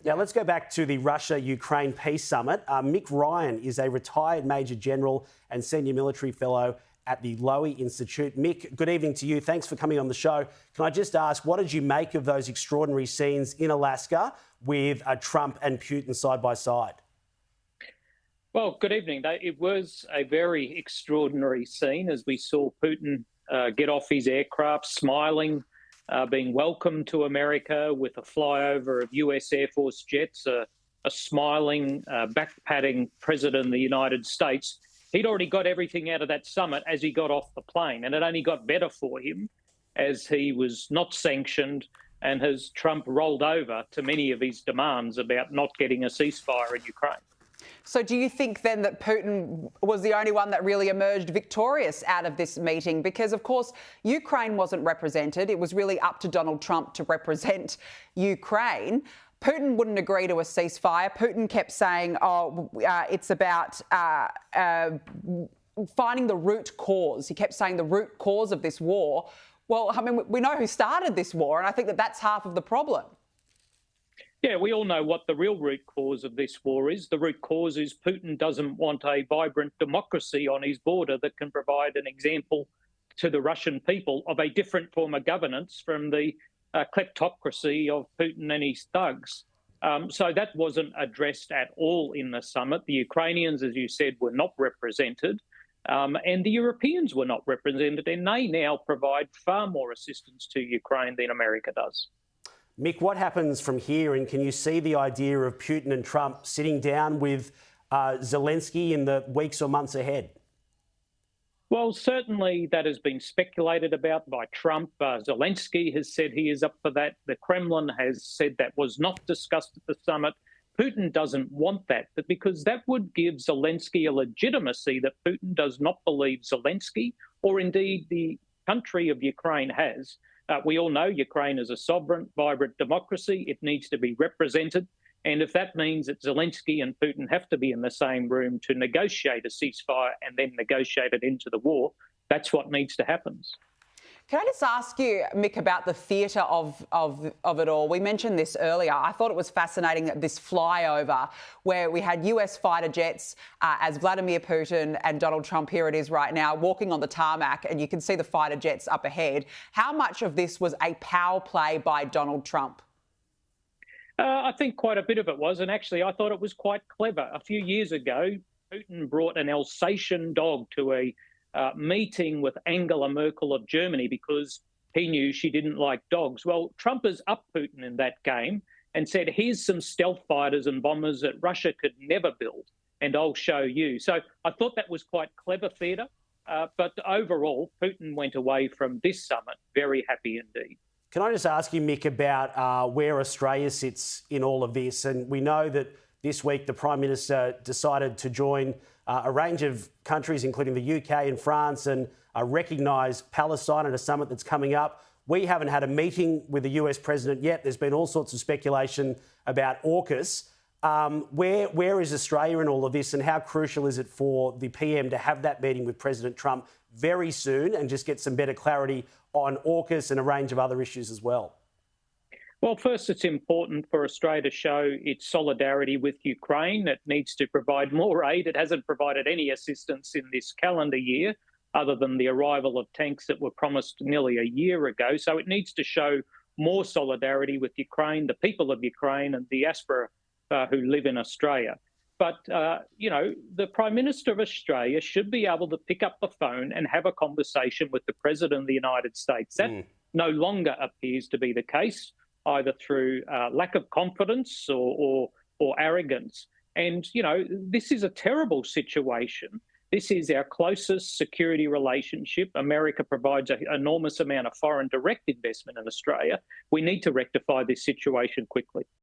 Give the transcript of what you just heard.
Now, let's go back to the Russia-Ukraine Peace Summit. Mick Ryan is a retired Major General and Senior Military Fellow at the Lowy Institute. Mick, good evening to you. Thanks for coming on the show. Can I just ask, what did you make of those extraordinary scenes in Alaska with Trump and Putin side by side? Well, good evening. It was a very extraordinary scene as we saw Putin get off his aircraft, smiling, being welcomed to America with a flyover of US Air Force jets, a smiling, back-patting President of the United States. He'd already got everything out of that summit as he got off the plane, and it only got better for him as he was not sanctioned and as Trump rolled over to many of his demands about not getting a ceasefire in Ukraine. So do you think then that Putin was the only one that really emerged victorious out of this meeting? Because, of course, Ukraine wasn't represented. It was really up to Donald Trump to represent Ukraine. Putin wouldn't agree to a ceasefire. Putin kept saying, it's about finding the root cause. He kept saying the root cause of this war. Well, I mean, we know who started this war, and I think that that's half of the problem. Yeah, we all know what the real root cause of this war is. The root cause is Putin doesn't want a vibrant democracy on his border that can provide an example to the Russian people of a different form of governance from the kleptocracy of Putin and his thugs. So that wasn't addressed at all in the summit. The Ukrainians, as you said, were not represented, and the Europeans were not represented, and they now provide far more assistance to Ukraine than America does. Mick, what happens from here, and can you see the idea of Putin and Trump sitting down with Zelensky in the weeks or months ahead? Well, certainly that has been speculated about by Trump. Zelensky has said he is up for that. The Kremlin has said that was not discussed at the summit. Putin doesn't want that, but because that would give Zelensky a legitimacy that Putin does not believe Zelensky, or indeed the country of Ukraine has. We all know Ukraine is a sovereign, vibrant democracy. It needs to be represented. And if that means that Zelensky and Putin have to be in the same room to negotiate a ceasefire and then negotiate it into the war, that's what needs to happen. Can I just ask you, Mick, about the theatre of it all? We mentioned this earlier. I thought it was fascinating that this flyover where we had US fighter jets as Vladimir Putin and Donald Trump, here it is right now, walking on the tarmac, and you can see the fighter jets up ahead. How much of this was a power play by Donald Trump? I think quite a bit of it was, and actually I thought it was quite clever. A few years ago, Putin brought an Alsatian dog to a meeting with Angela Merkel of Germany because he knew she didn't like dogs. Well, Trump has upped Putin in that game and said, here's some stealth fighters and bombers that Russia could never build, and I'll show you. So I thought that was quite clever theatre, but overall, Putin went away from this summit very happy indeed. Can I just ask you, Mick, about where Australia sits in all of this? And we know that this week the Prime Minister decided to join a range of countries, including the UK and France, and recognise Palestine at a summit that's coming up. We haven't had a meeting with the US President yet. There's been all sorts of speculation about AUKUS. Where is Australia in all of this, and how crucial is it for the PM to have that meeting with President Trump very soon and just get some better clarity on AUKUS and a range of other issues as well? Well, first, it's important for Australia to show its solidarity with Ukraine. It needs to provide more aid. It hasn't provided any assistance in this calendar year, other than the arrival of tanks that were promised nearly a year ago. So it needs to show more solidarity with Ukraine, the people of Ukraine and the diaspora who live in Australia. But, the Prime Minister of Australia should be able to pick up the phone and have a conversation with the President of the United States. That no longer appears to be the case, either through lack of confidence or arrogance. And, this is a terrible situation. This is our closest security relationship. America provides an enormous amount of foreign direct investment in Australia. We need to rectify this situation quickly.